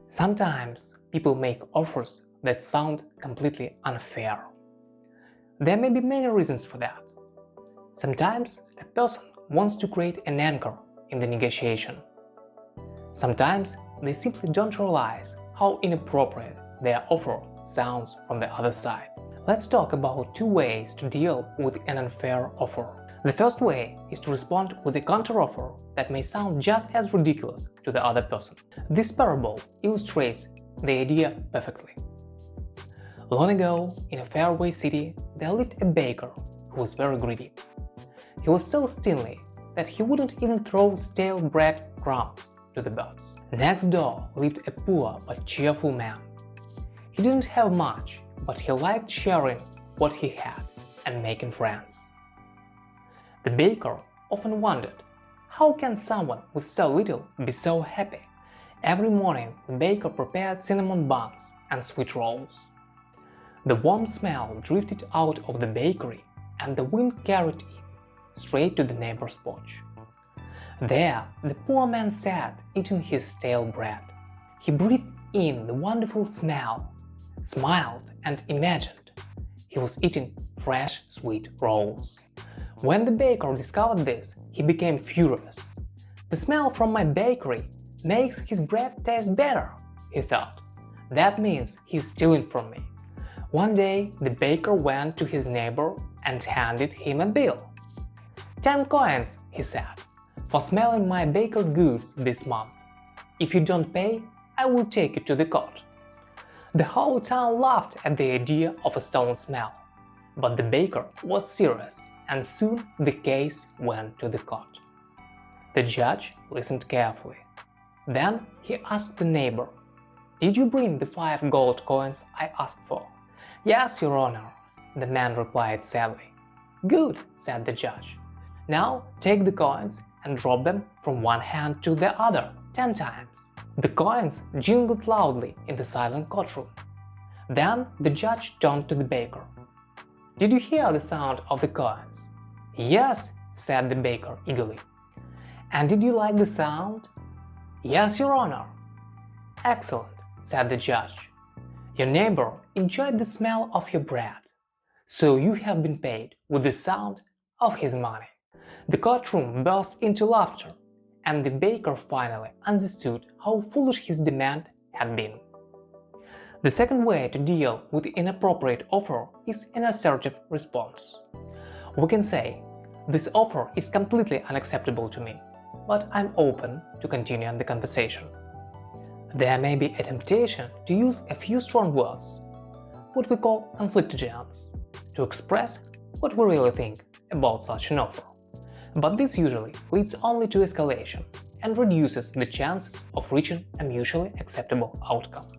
Sometimes people make offers that sound completely unfair. There may be many reasons for that. Sometimes a person wants to create an anchor in the negotiation. Sometimes they simply don't realize how inappropriate their offer sounds from the other side. Let's talk about two ways to deal with an unfair offer. The first way is to respond with a counteroffer that may sound just as ridiculous to the other person. This parable illustrates the idea perfectly. Long ago, in a faraway city, there lived a baker who was very greedy. He was so stingy that he wouldn't even throw stale bread crumbs to the birds. Next door lived a poor but cheerful man. He didn't have much, but he liked sharing what he had and making friends. The baker often wondered, how can someone with so little be so happy? Every morning the baker prepared cinnamon buns and sweet rolls. The warm smell drifted out of the bakery and the wind carried it straight to the neighbor's porch. There the poor man sat eating his stale bread. He breathed in the wonderful smell, smiled and imagined he was eating fresh sweet rolls. When the baker discovered this, he became furious. The smell from my bakery makes his bread taste better, he thought. That means he's stealing from me. One day, the baker went to his neighbor and handed him a bill. 10 coins, he said, for smelling my bakery goods this month. If you don't pay, I will take you to the court. The whole town laughed at the idea of a stolen smell, but the baker was serious, and soon the case went to the court. The judge listened carefully. Then he asked the neighbor, "Did you bring the 5 gold coins I asked for?" "Yes, Your Honor," the man replied sadly. "Good," said the judge. "Now take the coins and drop them from one hand to the other 10 times." The coins jingled loudly in the silent courtroom. Then the judge turned to the baker. "Did you hear the sound of the coins?" "Yes," said the baker eagerly. "And did you like the sound?" "Yes, Your Honor." "Excellent," said the judge. "Your neighbor enjoyed the smell of your bread, so you have been paid with the sound of his money." The courtroom burst into laughter, and the baker finally understood how foolish his demand had been. The second way to deal with the inappropriate offer is an assertive response. We can say, "This offer is completely unacceptable to me, but I'm open to continuing the conversation." There may be a temptation to use a few strong words, what we call conflictogens, to express what we really think about such an offer. But this usually leads only to escalation and reduces the chances of reaching a mutually acceptable outcome.